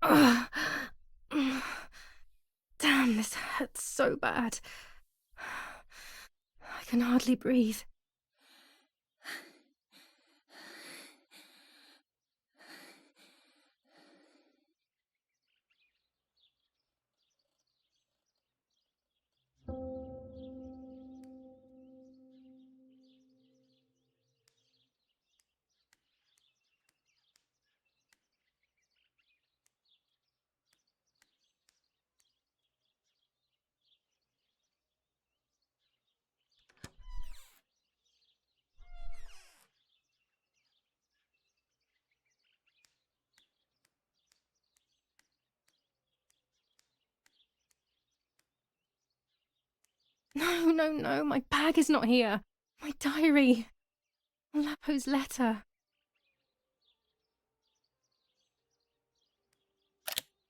Ugh. Damn, this hurts so bad. I can hardly breathe. No, no, no, my bag is not here. My diary. Lapo's letter.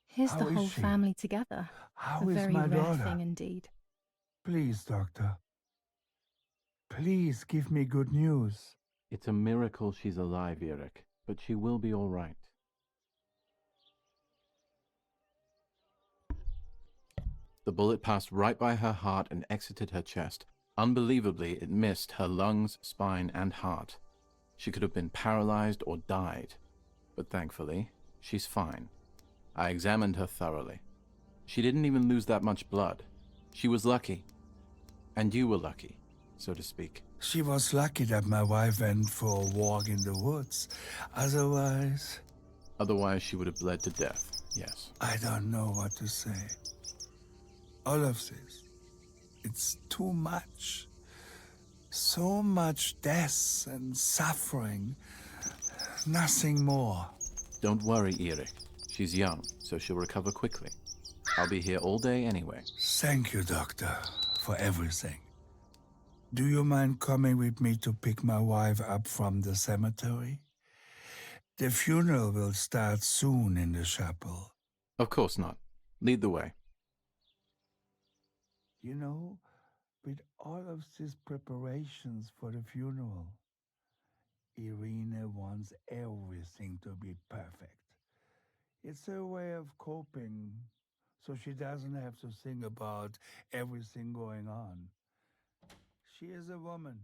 Here's the How is whole she? family together. How A is very my rare daughter? thing indeed. Please, doctor. Please give me good news. It's a miracle she's alive, Eric, but she will be all right. The bullet passed right by her heart and exited her chest. Unbelievably, it missed her lungs, spine, and heart. She could have been paralyzed or died, but thankfully, she's fine. I examined her thoroughly. She didn't even lose that much blood. She was lucky. And you were lucky, so to speak. She was lucky that my wife went for a walk in the woods. Otherwise, She would have bled to death, yes. I don't know what to say. All of this, it's too much. So much death and suffering. Nothing more. Don't worry, Eric. She's young, so she'll recover quickly. I'll be here all day anyway. Thank you, doctor, for everything. Do you mind coming with me to pick my wife up from the cemetery? The funeral will start soon in the chapel. Of course not. Lead the way. You know, with all of these preparations for the funeral, Irina wants everything to be perfect. It's her way of coping, so she doesn't have to think about everything going on. She is a woman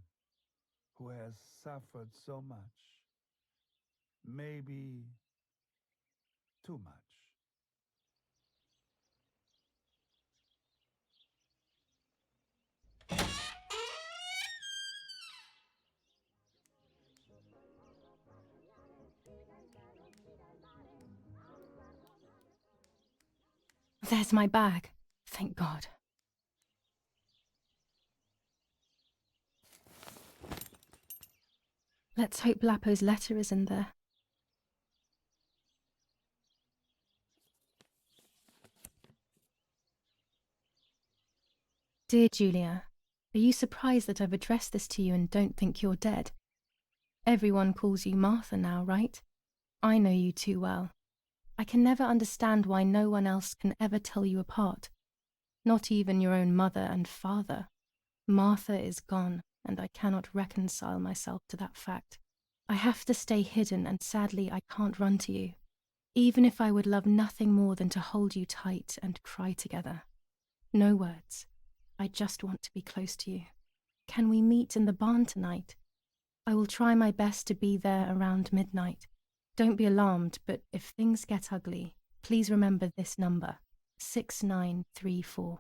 who has suffered so much. Maybe too much. There's my bag. Thank God. Let's hope Lapo's letter is in there. Dear Giulia, are you surprised that I've addressed this to you and don't think you're dead? Everyone calls you Martha now, right? I know you too well. I can never understand why no one else can ever tell you apart. Not even your own mother and father. Martha is gone, and I cannot reconcile myself to that fact. I have to stay hidden, and sadly I can't run to you, even if I would love nothing more than to hold you tight and cry together. No words. I just want to be close to you. Can we meet in the barn tonight? I will try my best to be there around midnight. Don't be alarmed, but if things get ugly, please remember this number, 6934.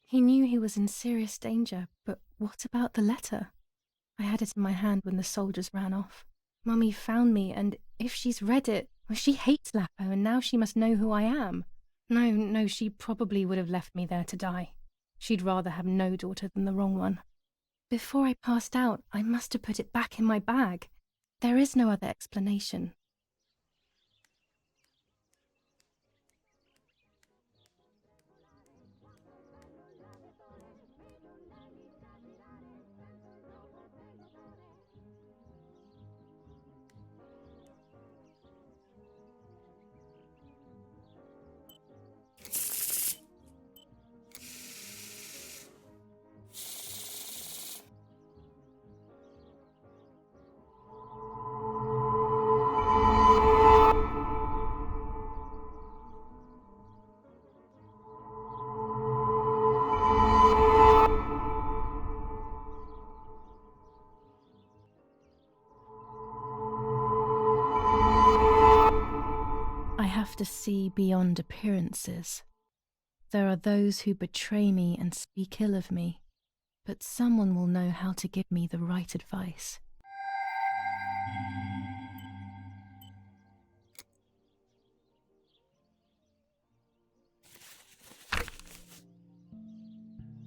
He knew he was in serious danger, but what about the letter? I had it in my hand when the soldiers ran off. Mummy found me, and if she's read it, well, she hates Lapo, and now she must know who I am. No, she probably would have left me there to die. She'd rather have no daughter than the wrong one. Before I passed out, I must have put it back in my bag. There is no other explanation. I have to see beyond appearances. There are those who betray me and speak ill of me, but someone will know how to give me the right advice.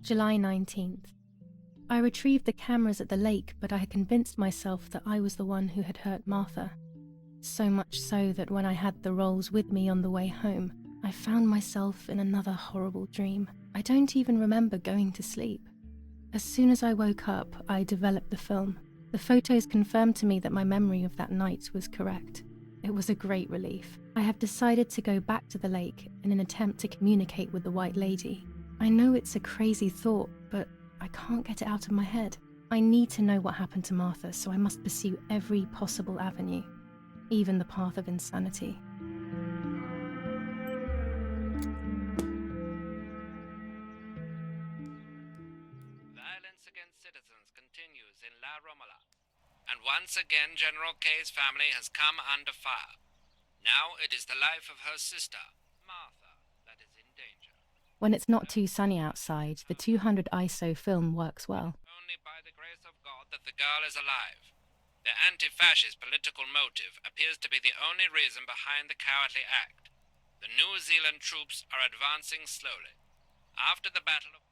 July 19th. I retrieved the cameras at the lake, but I had convinced myself that I was the one who had hurt Martha. So much so that when I had the rolls with me on the way home, I found myself in another horrible dream. I don't even remember going to sleep. As soon as I woke up, I developed the film. The photos confirmed to me that my memory of that night was correct. It was a great relief. I have decided to go back to the lake in an attempt to communicate with the White Lady. I know it's a crazy thought, but I can't get it out of my head. I need to know what happened to Martha, so I must pursue every possible avenue, even the path of insanity. Violence against citizens continues in La Romola, and once again General K's family has come under fire. Now it is the life of her sister, Martha, that is in danger. When it's not too sunny outside, the 200 ISO film works well. Only by the grace of God that the girl is alive. Their anti-fascist political motive appears to be the only reason behind the cowardly act. The New Zealand troops are advancing slowly. After the Battle of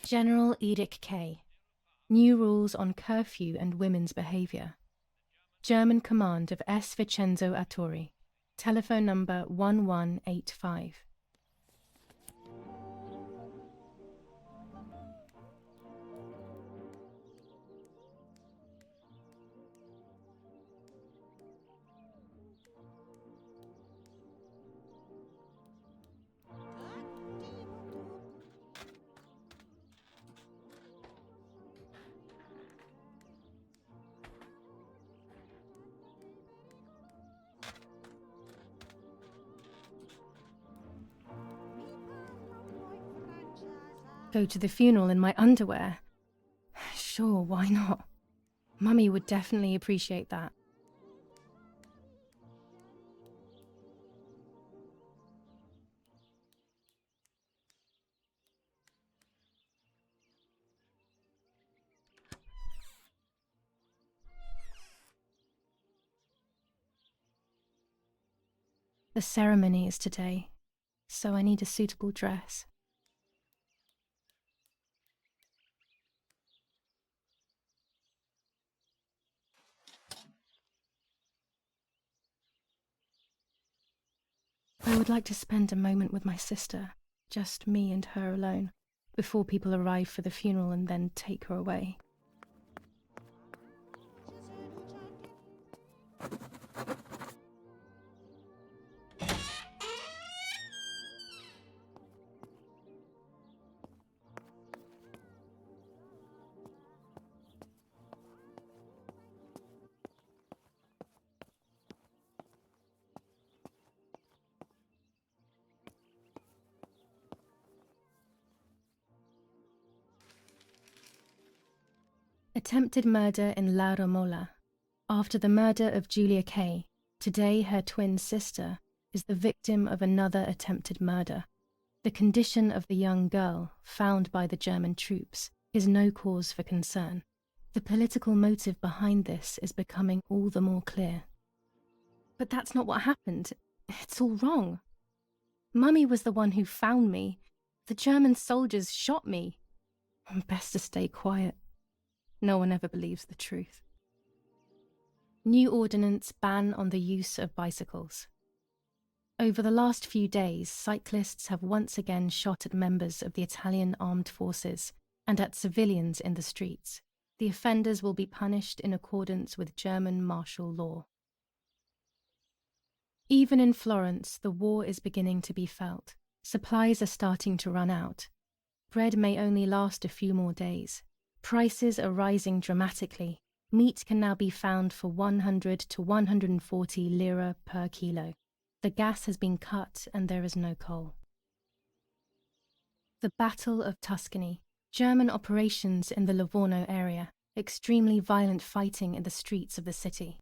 General Edict K. New rules on curfew and women's behaviour. German command of S. Vincenzo Attori. Telephone number 1185. Go to the funeral in my underwear? Sure, why not? Mummy would definitely appreciate that. The ceremony is today, so I need a suitable dress. I would like to spend a moment with my sister, just me and her alone, before people arrive for the funeral and then take her away. Attempted murder in La Romola. After the murder of Giulia K., today her twin sister is the victim of another attempted murder. The condition of the young girl, found by the German troops, is no cause for concern. The political motive behind this is becoming all the more clear. But that's not what happened. It's all wrong. Mummy was the one who found me. The German soldiers shot me. Best to stay quiet. No one ever believes the truth. New ordinance ban on the use of bicycles. Over the last few days, cyclists have once again shot at members of the Italian armed forces and at civilians in the streets. The offenders will be punished in accordance with German martial law. Even in Florence, the war is beginning to be felt. Supplies are starting to run out. Bread may only last a few more days. Prices are rising dramatically. Meat can now be found for 100 to 140 lira per kilo. The gas has been cut and there is no coal. The Battle of Tuscany. German operations in the Livorno area. Extremely violent fighting in the streets of the city.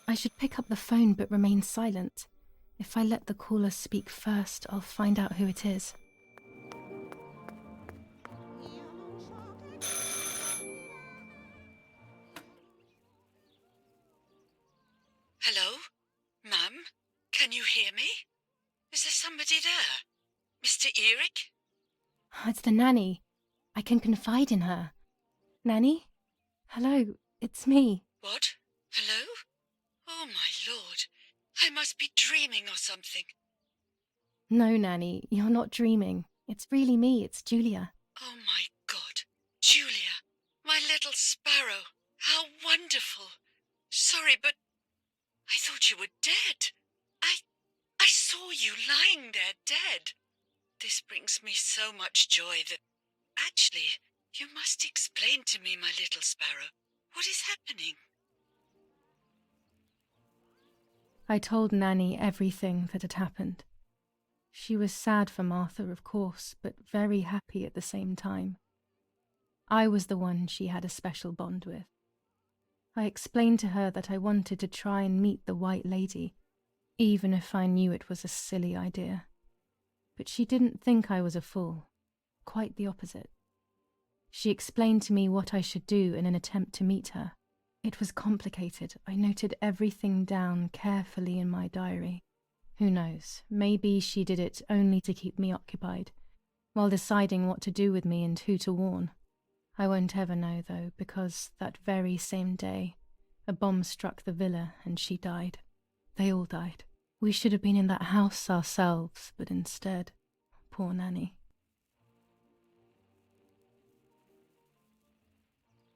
I should pick up the phone but remain silent. If I let the caller speak first, I'll find out who it is. Hello? Mum? Can you hear me? Is there somebody there? Mr. Eric? It's the nanny. I can confide in her. Nanny? Hello, it's me. What? Hello? Oh, my Lord. I must be dreaming or something. No, Nanny, you're not dreaming. It's really me, it's Giulia. Oh, my God. Giulia, my little sparrow. How wonderful. Sorry, but I thought you were dead. I saw you lying there dead. This brings me so much joy that... Actually, you must explain to me, my little sparrow. What is happening? I told Nanny everything that had happened. She was sad for Martha, of course, but very happy at the same time. I was the one she had a special bond with. I explained to her that I wanted to try and meet the White Lady, even if I knew it was a silly idea. But she didn't think I was a fool. Quite the opposite. She explained to me what I should do in an attempt to meet her. It was complicated. I noted everything down carefully in my diary. Who knows, maybe she did it only to keep me occupied, while deciding what to do with me and who to warn. I won't ever know, though, because that very same day, a bomb struck the villa and she died. They all died. We should have been in that house ourselves, but instead, poor Nanny.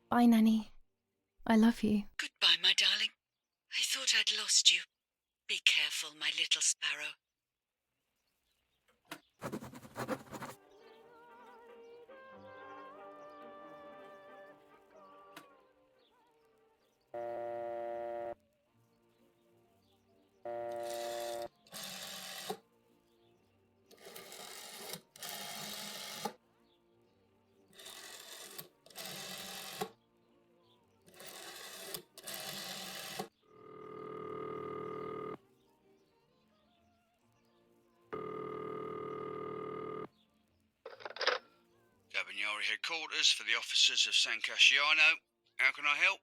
Bye, Nanny. I love you. Goodbye, my darling. I thought I'd lost you. Be careful, my little sparrow. Carabinieri headquarters for the officers of San Casciano. How can I help?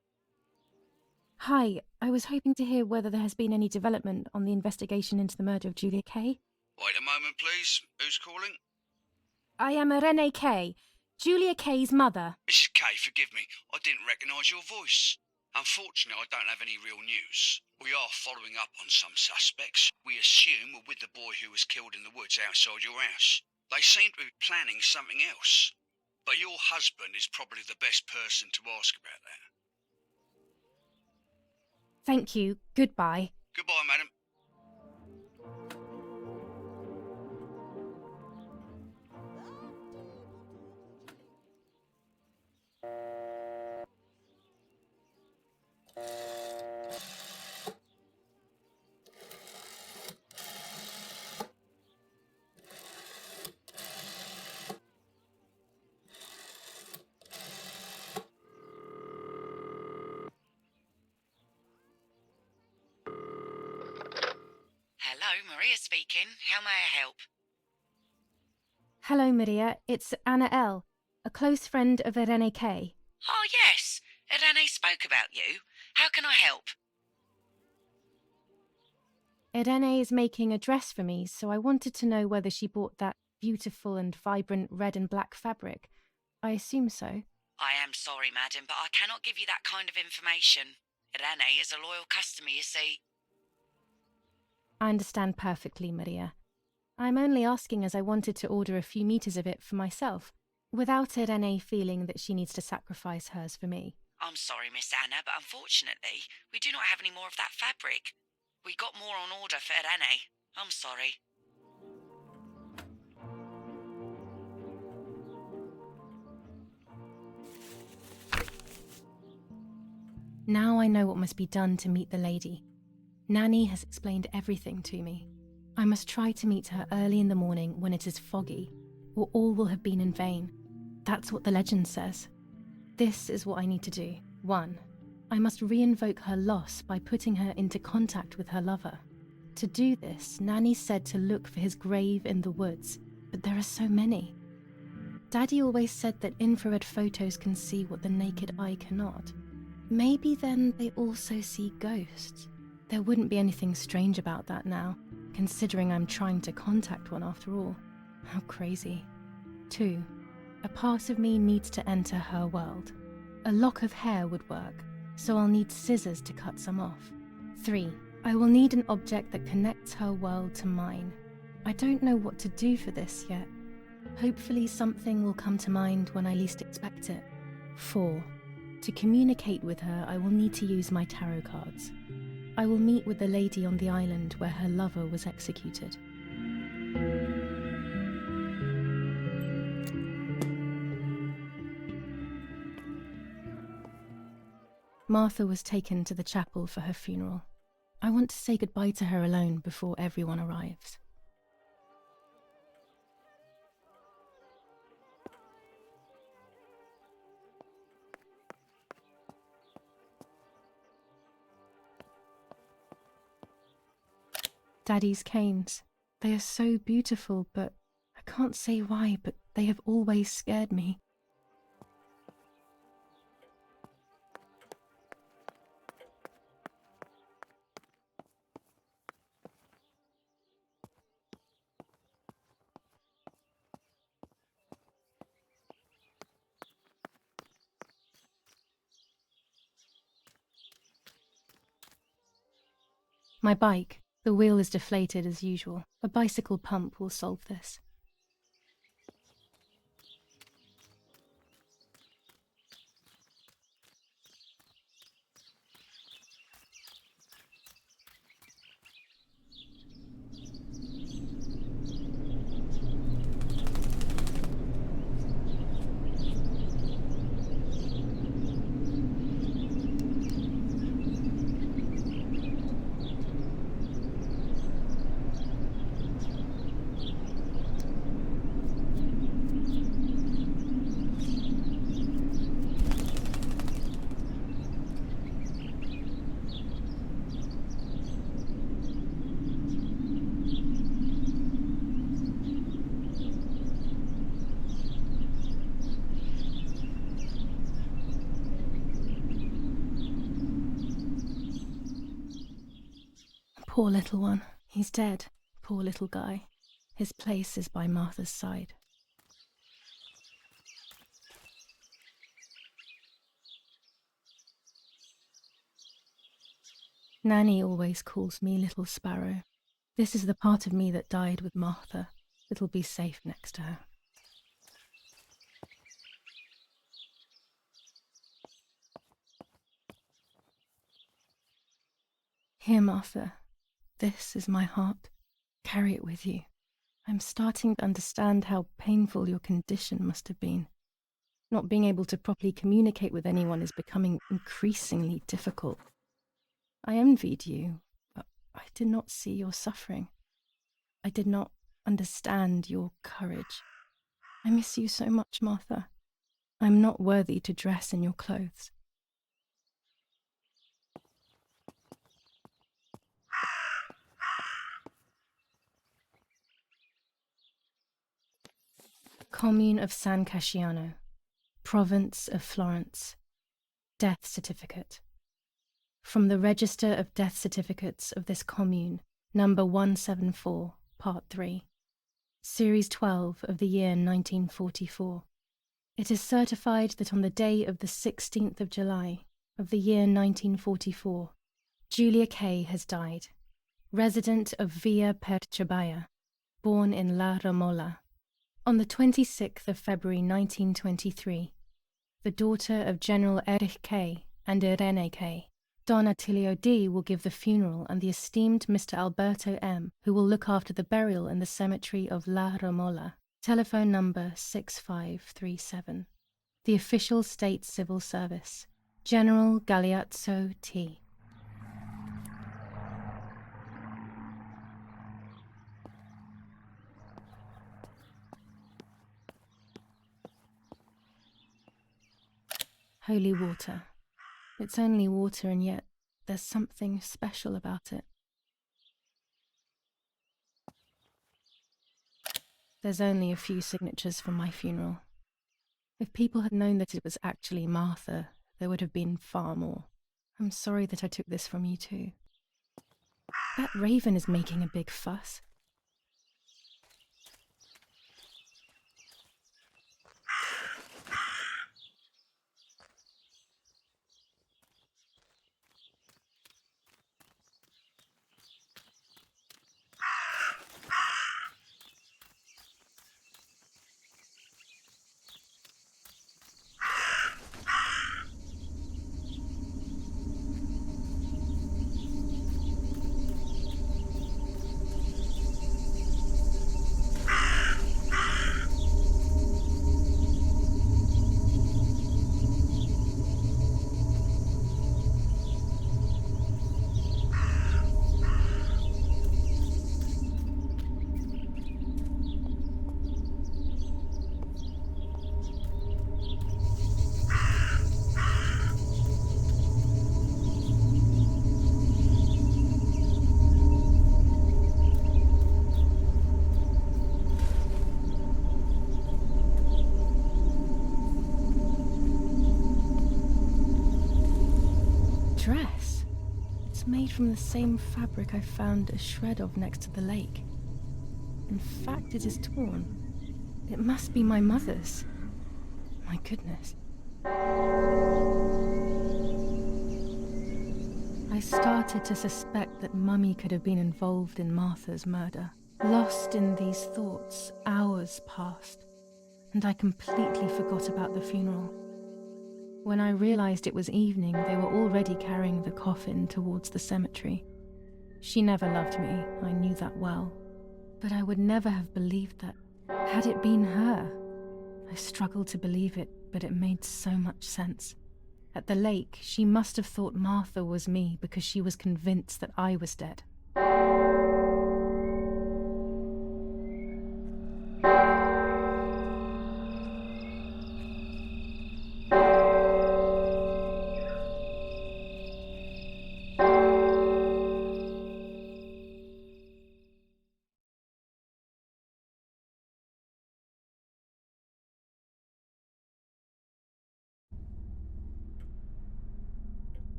Hi, I was hoping to hear whether there has been any development on the investigation into the murder of Giulia Kay. Wait a moment, please. Who's calling? I am Irene Kay, Giulia Kay's mother. Mrs. Kay, forgive me. I didn't recognise your voice. Unfortunately, I don't have any real news. We are following up on some suspects. We assume we're with the boy who was killed in the woods outside your house. They seem to be planning something else. But your husband is probably the best person to ask about that. Thank you. Goodbye. Goodbye, madam. Hello, Maria speaking. How may I help? Hello, Maria. It's Anna L., a close friend of Irene Kay. Oh, yes. Irene spoke about you. How can I help? Irene is making a dress for me, so I wanted to know whether she bought that beautiful and vibrant red and black fabric. I assume so. I am sorry, madam, but I cannot give you that kind of information. Irene is a loyal customer, you see. I understand perfectly, Maria. I'm only asking as I wanted to order a few meters of it for myself, without Irene feeling that she needs to sacrifice hers for me. I'm sorry, Miss Anna, but unfortunately, we do not have any more of that fabric. We got more on order for Irene. I'm sorry. Now I know what must be done to meet the lady. Nanny has explained everything to me. I must try to meet her early in the morning when it is foggy, or all will have been in vain. That's what the legend says. This is what I need to do. 1. I must re-invoke her loss by putting her into contact with her lover. To do this, Nanny said to look for his grave in the woods, but there are so many. Daddy always said that infrared photos can see what the naked eye cannot. Maybe then they also see ghosts. There wouldn't be anything strange about that now, considering I'm trying to contact one after all. How crazy. 2. A part of me needs to enter her world. A lock of hair would work, so I'll need scissors to cut some off. 3. I will need an object that connects her world to mine. I don't know what to do for this yet. Hopefully something will come to mind when I least expect it. 4. To communicate with her, I will need to use my tarot cards. I will meet with the lady on the island where her lover was executed. Martha was taken to the chapel for her funeral. I want to say goodbye to her alone before everyone arrives. Daddy's canes. They are so beautiful, but I can't say why, but they have always scared me. My bike. The wheel is deflated as usual. A bicycle pump will solve this. Poor little one. He's dead. Poor little guy. His place is by Martha's side. Nanny always calls me Little Sparrow. This is the part of me that died with Martha. It'll be safe next to her. Here, Martha. This is my heart. Carry it with you. I'm starting to understand how painful your condition must have been. Not being able to properly communicate with anyone is becoming increasingly difficult. I envied you, but I did not see your suffering. I did not understand your courage. I miss you so much, Martha. I'm not worthy to dress in your clothes. Commune of San Casciano, Province of Florence. Death certificate. From the Register of Death Certificates of this commune, number 174, Part 3, Series 12 of the year 1944. It is certified that on the day of the 16th of July of the year 1944, Giulia K. has died, resident of Via Perciabaya, born in La Romola. On the 26th of February 1923, the daughter of General Erich K. and Irene K. Don Attilio D. will give the funeral, and the esteemed Mr. Alberto M., who will look after the burial in the cemetery of La Romola. Telephone number 6537. The official state civil service. General Galeazzo T. Holy water. It's only water, and yet there's something special about it. There's only a few signatures for my funeral. If people had known that it was actually Martha, there would have been far more. I'm sorry that I took this from you too. That raven is making a big fuss. Dress. It's made from the same fabric I found a shred of next to the lake. In fact, it is torn. It must be my mother's. My goodness. I started to suspect that Mummy could have been involved in Martha's murder. Lost in these thoughts, hours passed, and I completely forgot about the funeral. When I realized it was evening, they were already carrying the coffin towards the cemetery. She never loved me, I knew that well. But I would never have believed that, had it been her. I struggled to believe it, but it made so much sense. At the lake, she must have thought Martha was me because she was convinced that I was dead.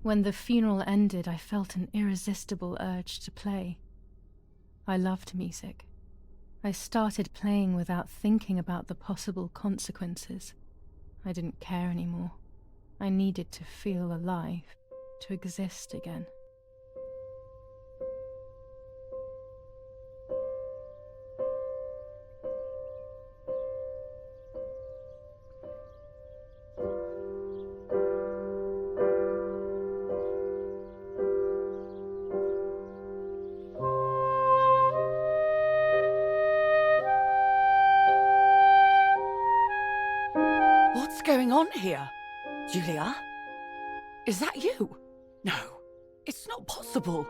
When the funeral ended, I felt an irresistible urge to play. I loved music. I started playing without thinking about the possible consequences. I didn't care anymore. I needed to feel alive, to exist again. What's going on here? Giulia? Is that you? No, it's not possible.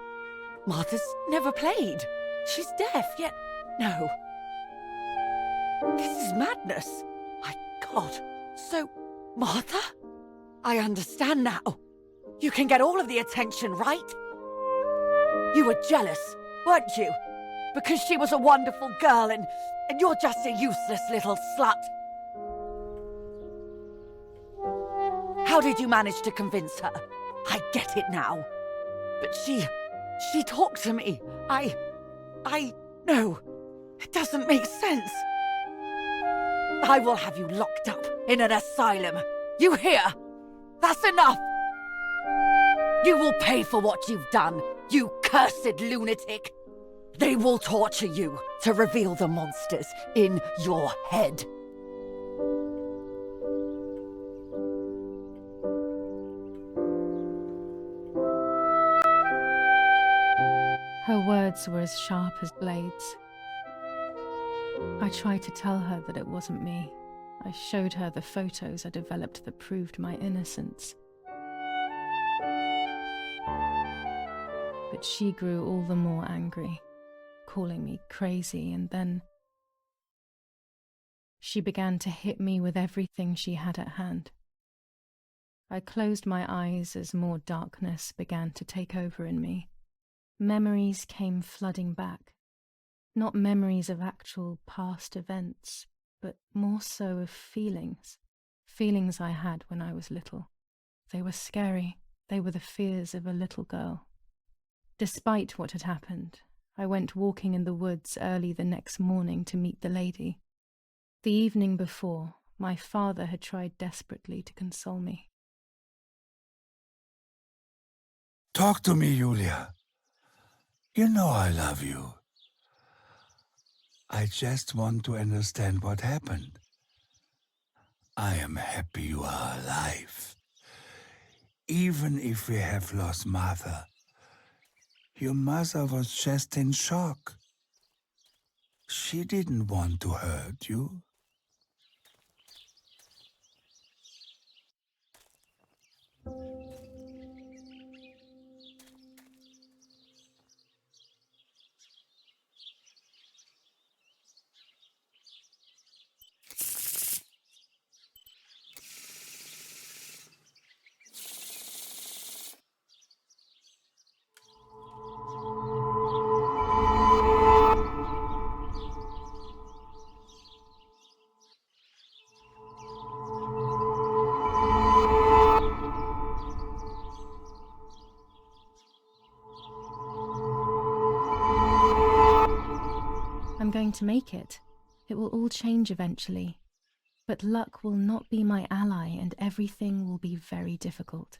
Martha's never played. She's deaf, yet no. This is madness. My God. So, Martha? I understand now. You can get all of the attention, right? You were jealous, weren't you? Because she was a wonderful girl and you're just a useless little slut. How did you manage to convince her? I get it now. But she talked to me. No, it doesn't make sense. I will have you locked up in an asylum. You hear? That's enough. You will pay for what you've done, you cursed lunatic. They will torture you to reveal the monsters in your head. Her words were as sharp as blades. I tried to tell her that it wasn't me. I showed her the photos I developed that proved my innocence. But she grew all the more angry, calling me crazy, and then she began to hit me with everything she had at hand. I closed my eyes as more darkness began to take over in me. Memories came flooding back. Not memories of actual past events, but more so of feelings. Feelings I had when I was little. They were scary. They were the fears of a little girl. Despite what had happened, I went walking in the woods early the next morning to meet the lady. The evening before, my father had tried desperately to console me. Talk to me, Giulia. You know I love you. I just want to understand what happened. I am happy you are alive. Even if we have lost Mother, your mother was just in shock. She didn't want to hurt you. I'm going to make it. It will all change eventually. But luck will not be my ally and everything will be very difficult.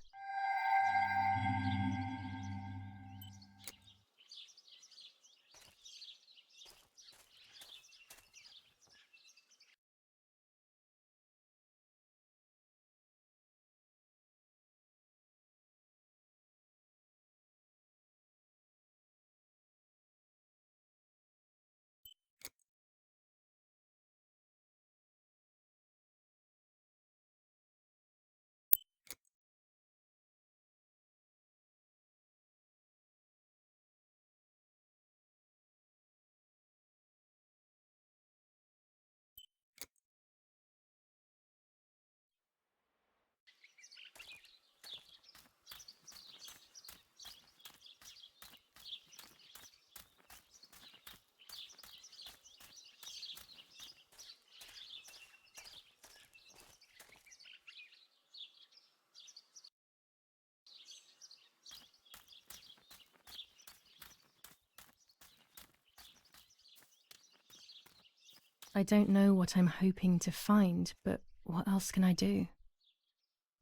I don't know what I'm hoping to find, but what else can I do?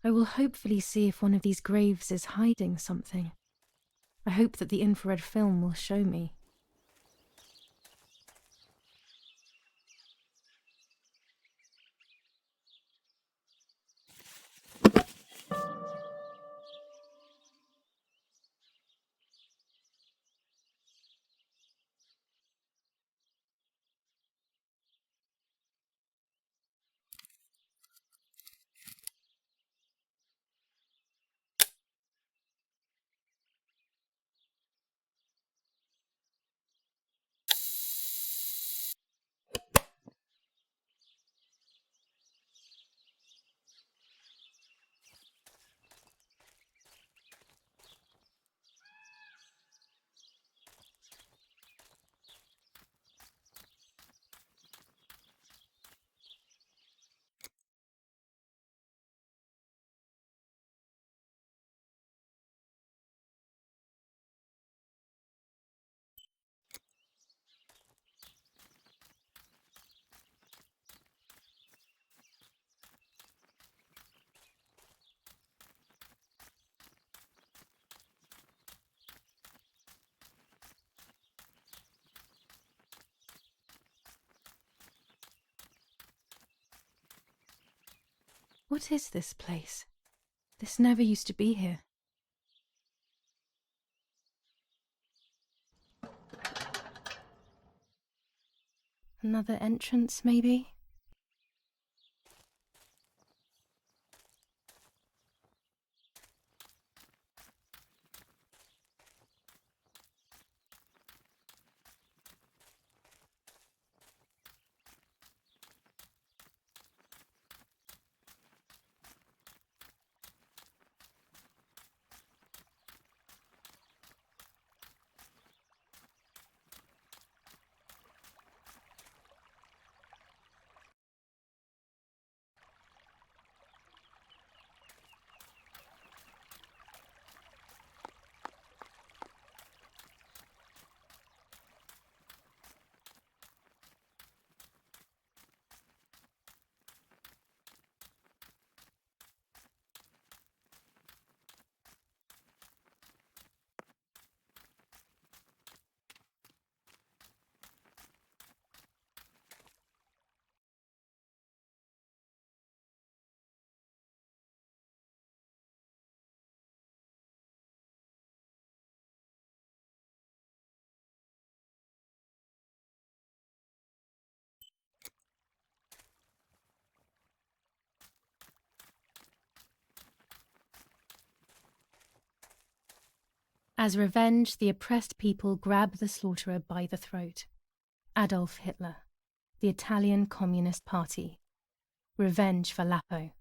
I will hopefully see if one of these graves is hiding something. I hope that the infrared film will show me. What is this place? This never used to be here. Another entrance, maybe? As revenge, the oppressed people grab the slaughterer by the throat. Adolf Hitler, the Italian Communist Party. Revenge for Lapo.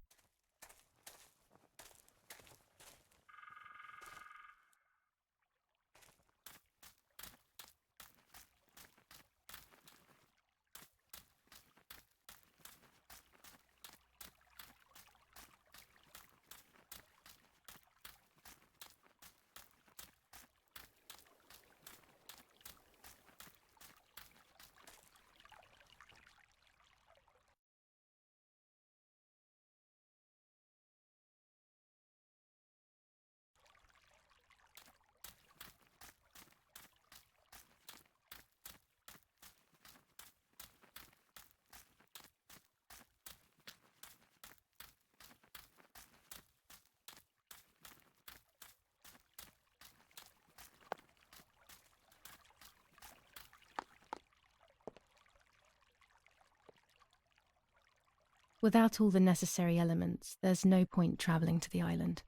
Without all the necessary elements, there's no point travelling to the island.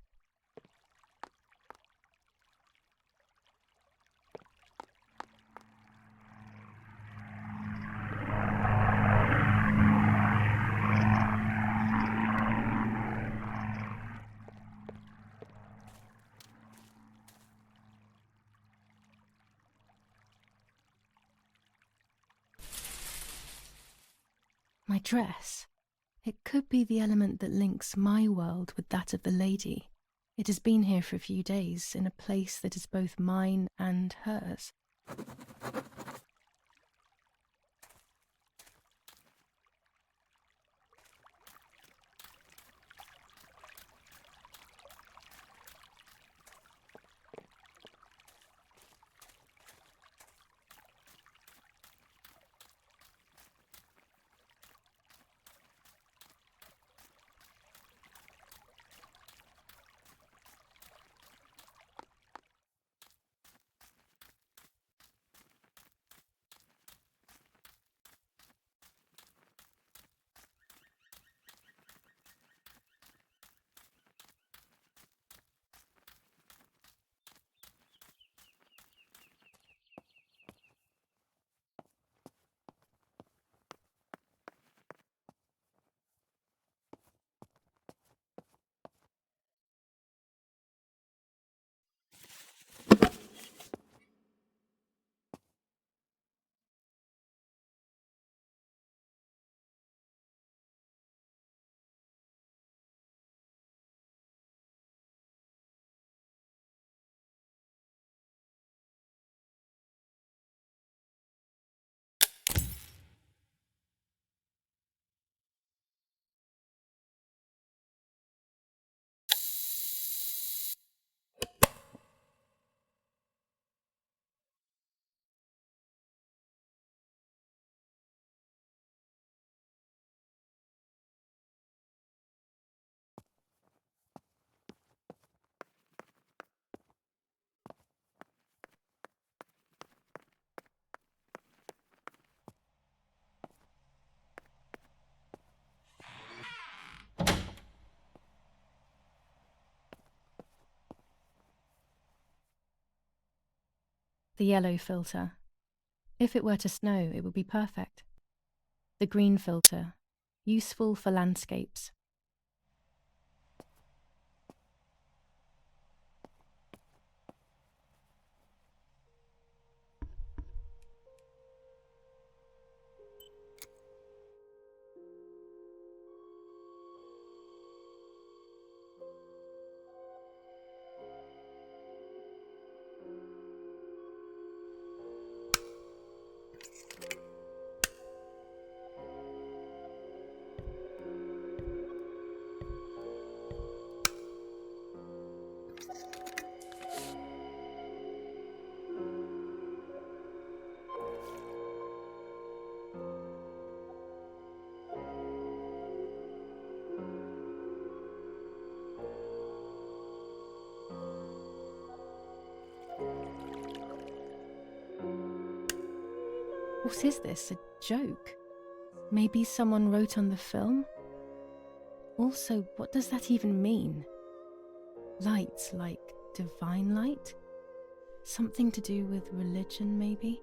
My dress. It could be the element that links my world with that of the lady. It has been here for a few days, in a place that is both mine and hers. The yellow filter. If it were to snow, it would be perfect. The green filter. Useful for landscapes. What is this, a joke? Maybe someone wrote on the film? Also, what does that even mean? Light like divine light? Something to do with religion, maybe?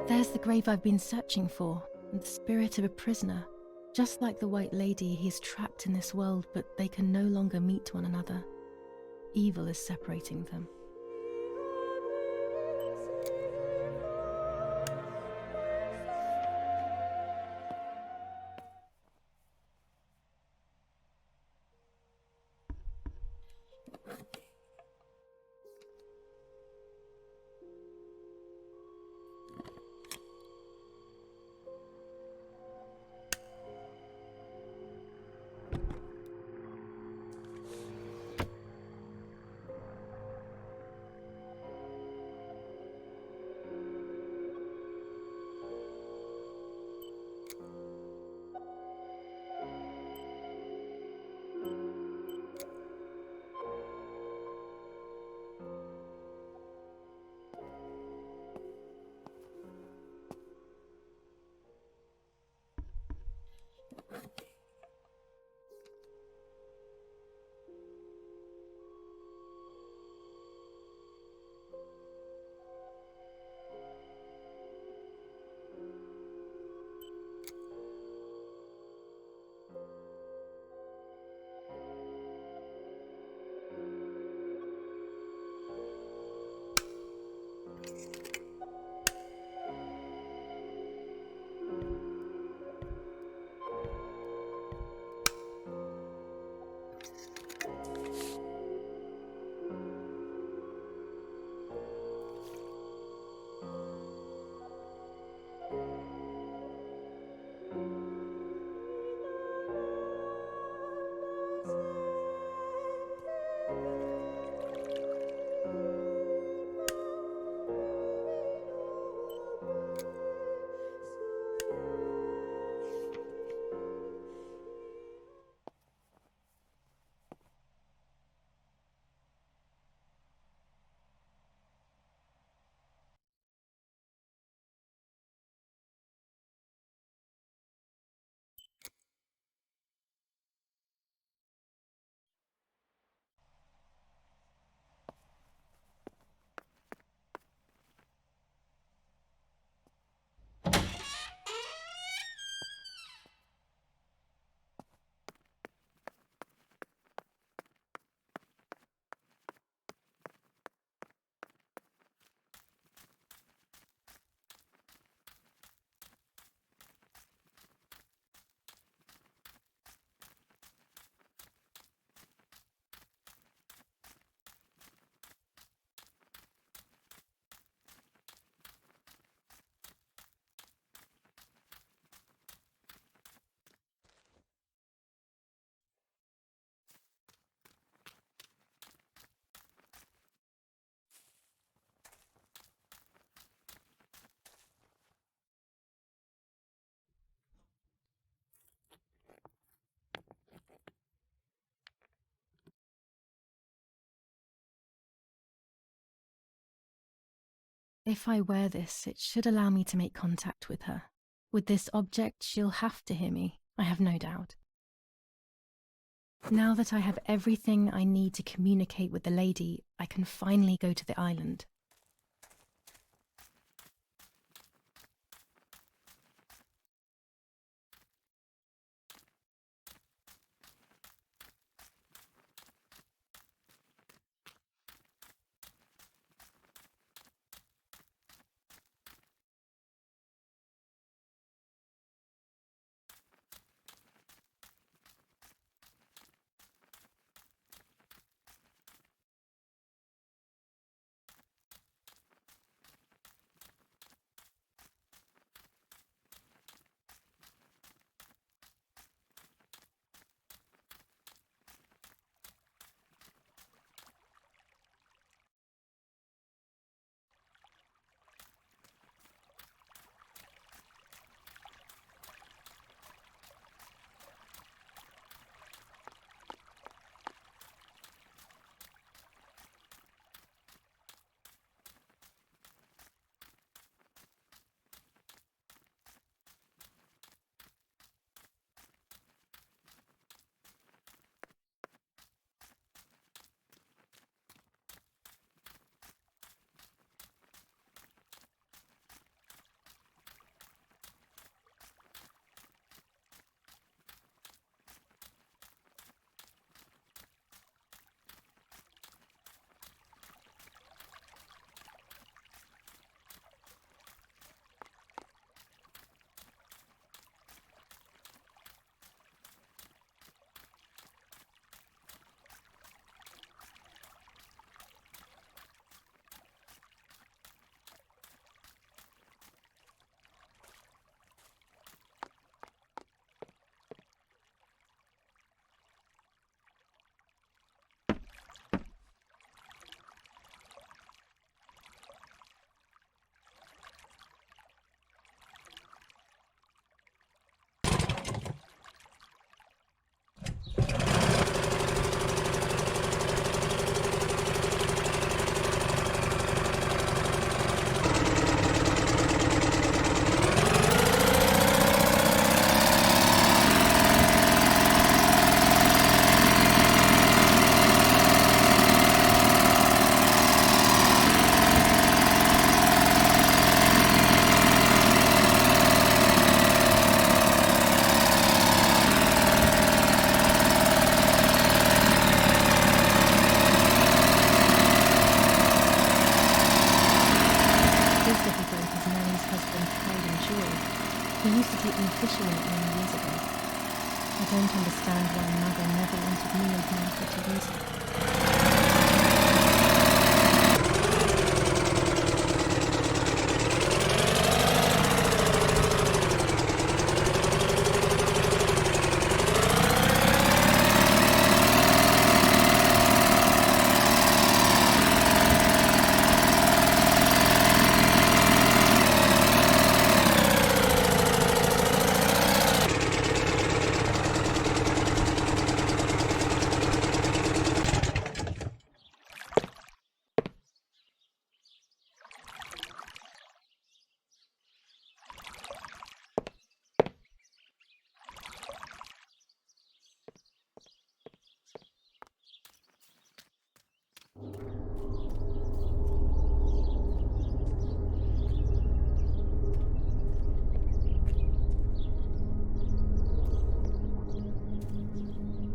There's the grave I've been searching for, and the spirit of a prisoner. Just like the White Lady, he's trapped in this world, but they can no longer meet one another. Evil is separating them. If I wear this, it should allow me to make contact with her. With this object, she'll have to hear me, I have no doubt. Now that I have everything I need to communicate with the lady, I can finally go to the island. He used to take me fishing many years ago. I don't understand why Mother never wanted me and Martha to raise her.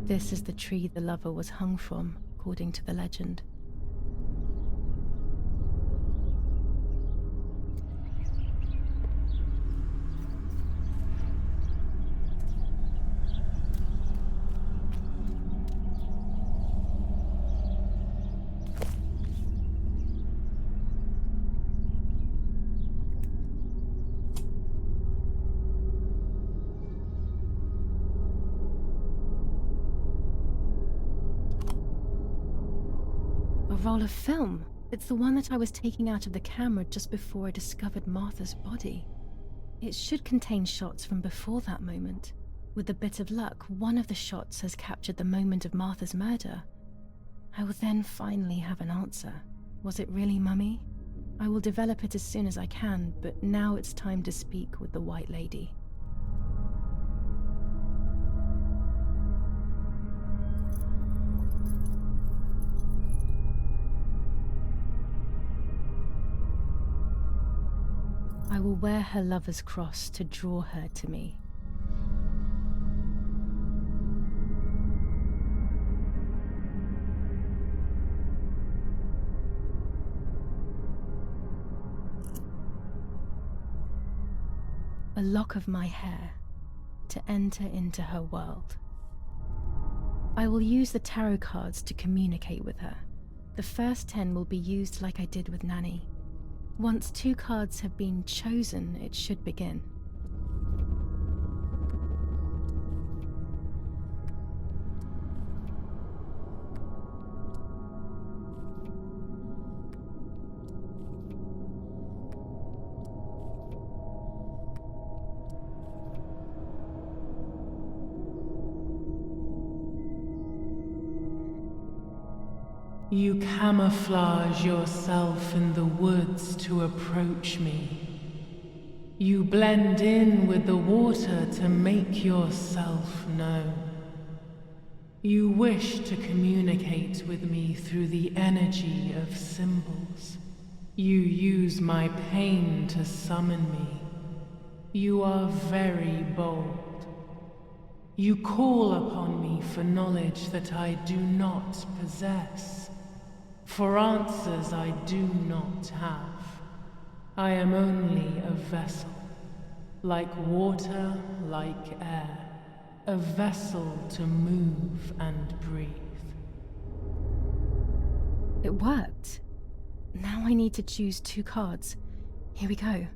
This is the tree the lover was hung from, according to the legend. A roll of film. It's the one that I was taking out of the camera just before I discovered Martha's body. It should contain shots from before that moment. With a bit of luck, one of the shots has captured the moment of Martha's murder. I will then finally have an answer. Was it really Mummy? I will develop it as soon as I can, but now it's time to speak with the White Lady. I will wear her lover's cross to draw her to me. A lock of my hair to enter into her world. I will use the tarot cards to communicate with her. The first 10 will be used like I did with Nanny. Once 2 cards have been chosen, it should begin. You camouflage yourself in the woods to approach me. You blend in with the water to make yourself known. You wish to communicate with me through the energy of symbols. You use my pain to summon me. You are very bold. You call upon me for knowledge that I do not possess. For answers I do not have. I am only a vessel, like water, like air, a vessel to move and breathe. It worked. Now I need to choose 2 cards. Here we go.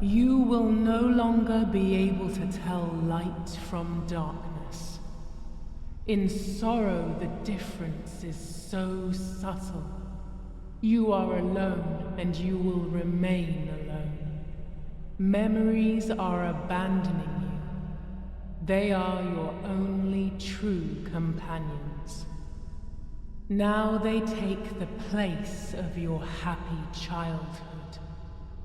You will no longer be able to tell light from darkness. In sorrow, the difference is so subtle. You are alone, and you will remain alone. Memories are abandoning you. They are your only true companions. Now they take the place of your happy childhood.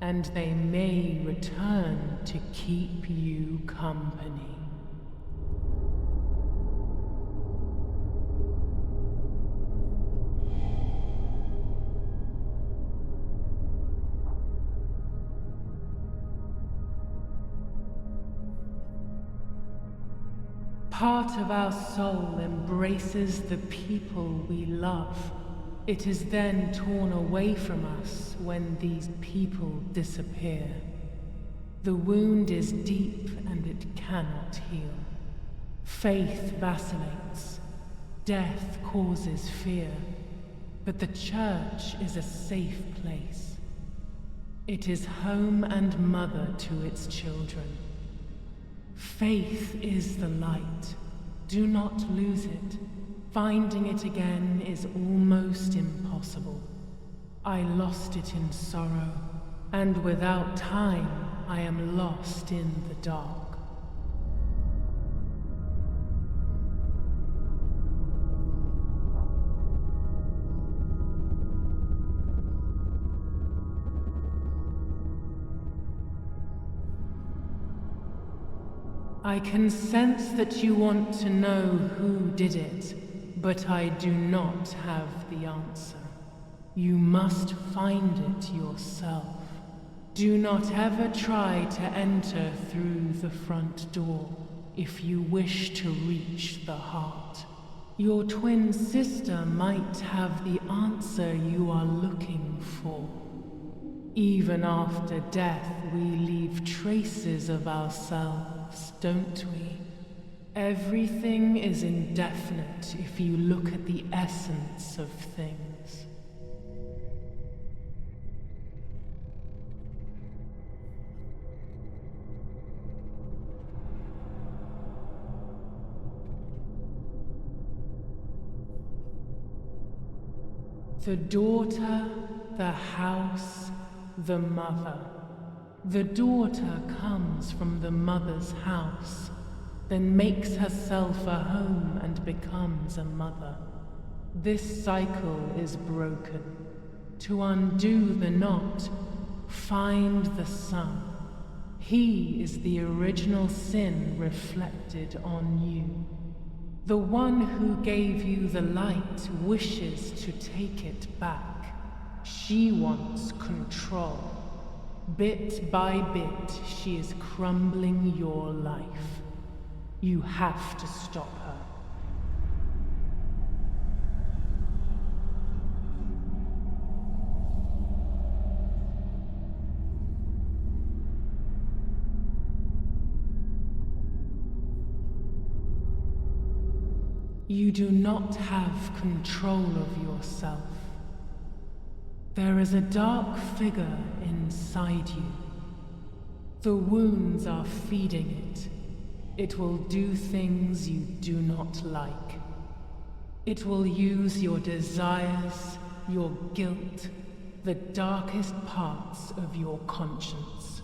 And they may return to keep you company. Part of our soul embraces the people we love. It is then torn away from us when these people disappear. The wound is deep and it cannot heal. Faith vacillates. Death causes fear. But the church is a safe place. It is home and mother to its children. Faith is the light. Do not lose it. Finding it again is almost impossible. I lost it in sorrow, and without time, I am lost in the dark. I can sense that you want to know who did it, but I do not have the answer. You must find it yourself. Do not ever try to enter through the front door if you wish to reach the heart. Your twin sister might have the answer you are looking for. Even after death, we leave traces of ourselves, don't we? Everything is indefinite if you look at the essence of things. The daughter, the house, the mother. The daughter comes from the mother's house, then makes herself a home and becomes a mother. This cycle is broken. To undo the knot, find the sun. He is the original sin reflected on you. The one who gave you the light wishes to take it back. She wants control. Bit by bit, she is crumbling your life. You have to stop her. You do not have control of yourself. There is a dark figure inside you. The wounds are feeding it. It will do things you do not like. It will use your desires, your guilt, the darkest parts of your conscience.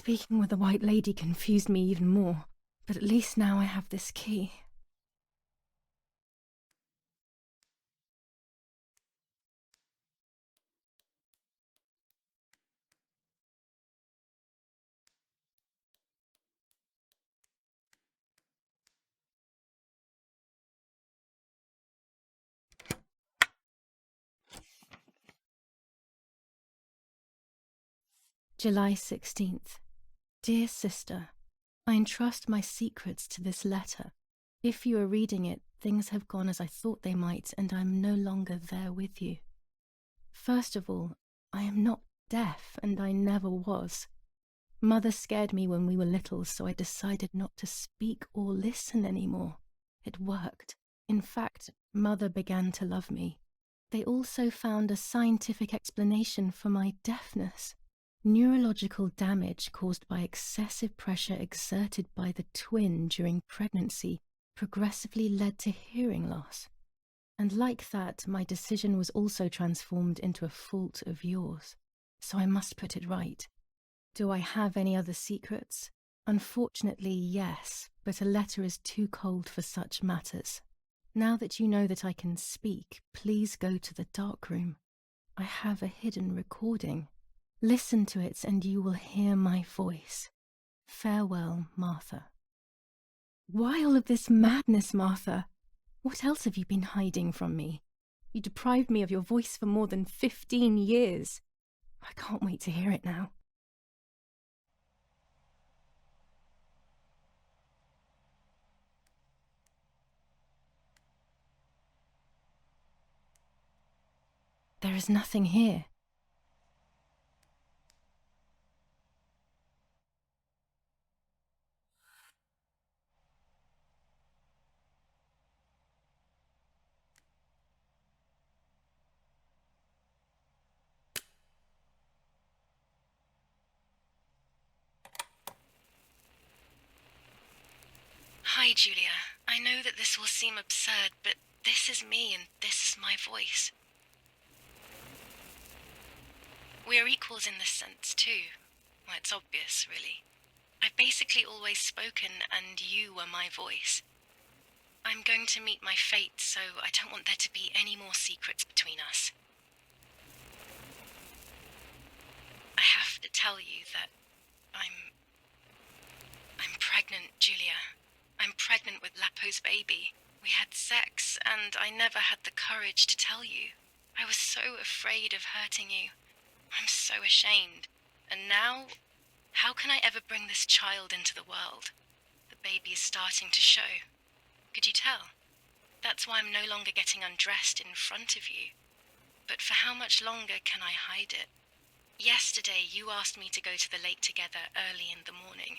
Speaking with the White Lady confused me even more, but at least now I have this key. July 16th. Dear Sister, I entrust my secrets to this letter. If you are reading it, things have gone as I thought they might, and I am no longer there with you. First of all, I am not deaf, and I never was. Mother scared me when we were little, so I decided not to speak or listen anymore. It worked. In fact, Mother began to love me. They also found a scientific explanation for my deafness. Neurological damage caused by excessive pressure exerted by the twin during pregnancy progressively led to hearing loss. And like that, my decision was also transformed into a fault of yours. So I must put it right. Do I have any other secrets? Unfortunately, yes, but a letter is too cold for such matters. Now that you know that I can speak, please go to the dark room. I have a hidden recording. Listen to it and you will hear my voice. Farewell, Martha. Why all of this madness, Martha? What else have you been hiding from me? You deprived me of your voice for more than 15 years. I can't wait to hear it now. There is nothing here. Hi, Giulia. I know that this will seem absurd, but this is me and this is my voice. We are equals in this sense, too. Well, it's obvious, really. I've basically always spoken, and you were my voice. I'm going to meet my fate, so I don't want there to be any more secrets between us. I have to tell you that I'm pregnant, Giulia. I'm pregnant with Lapo's baby. We had sex, and I never had the courage to tell you. I was so afraid of hurting you. I'm so ashamed. And now, how can I ever bring this child into the world? The baby is starting to show. Could you tell? That's why I'm no longer getting undressed in front of you. But for how much longer can I hide it? Yesterday, you asked me to go to the lake together early in the morning.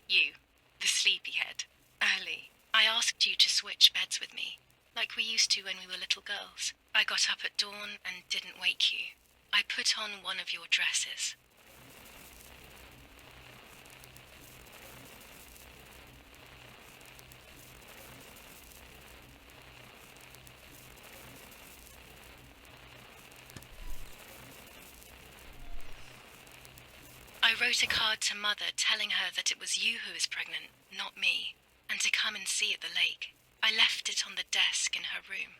You, the sleepyhead. Early. I asked you to switch beds with me, like we used to when we were little girls. I got up at dawn and didn't wake you. I put on one of your dresses. I wrote a card to Mother telling her that it was you who was pregnant, not me, and to come and see at the lake. I left it on the desk in her room.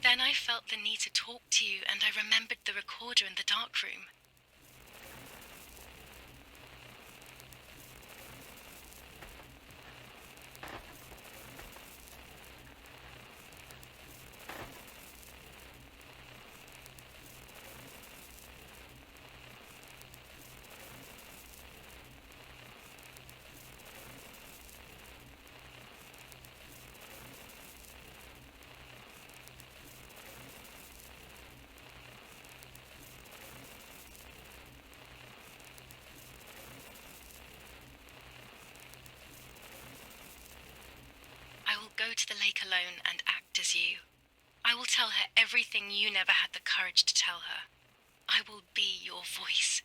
Then I felt the need to talk to you, and I remembered the recorder in the dark room. alone and act as you. I will tell her everything you never had the courage to tell her. I will be your voice.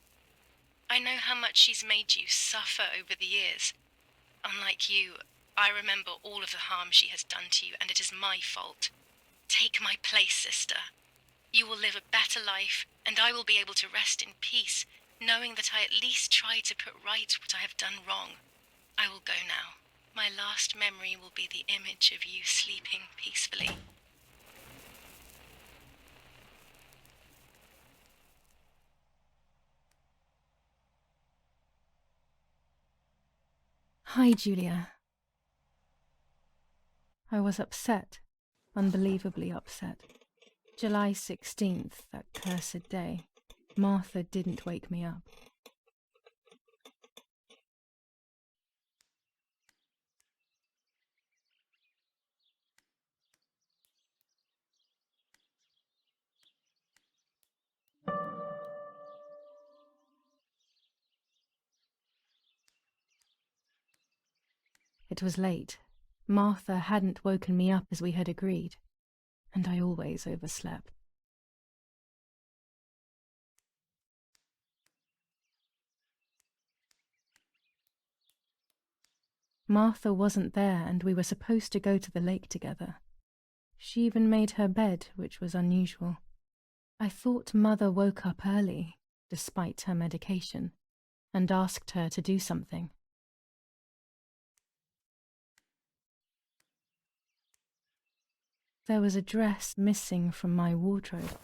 I know how much she's made you suffer over the years. Unlike you, I remember all of the harm she has done to you, and it is my fault. Take my place, sister. You will live a better life, and I will be able to rest in peace, knowing that I at least tried to put right what I have done wrong. I will go now. My last memory will be the image of you sleeping peacefully. Hi, Giulia. I was upset, unbelievably upset. July 16th, that cursed day. Martha didn't wake me up. It was late. Martha hadn't woken me up as we had agreed, and I always overslept. Martha wasn't there, and we were supposed to go to the lake together. She even made her bed, which was unusual. I thought Mother woke up early, despite her medication, and asked her to do something. There was a dress missing from my wardrobe.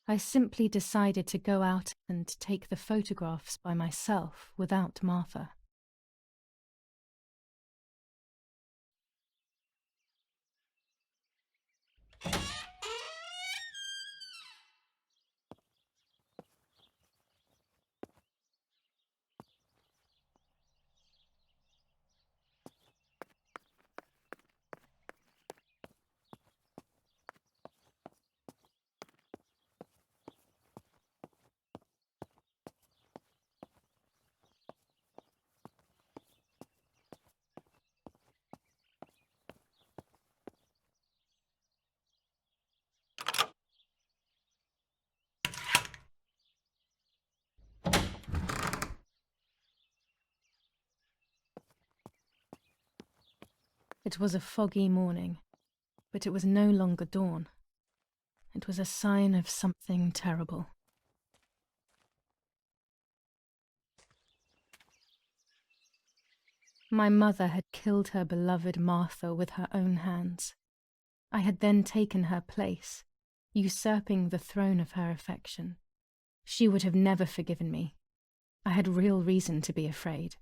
I simply decided to go out and take the photographs by myself without Martha. It was a foggy morning, but it was no longer dawn. It was a sign of something terrible. My mother had killed her beloved Martha with her own hands. I had then taken her place, usurping the throne of her affection. She would have never forgiven me. I had real reason to be afraid.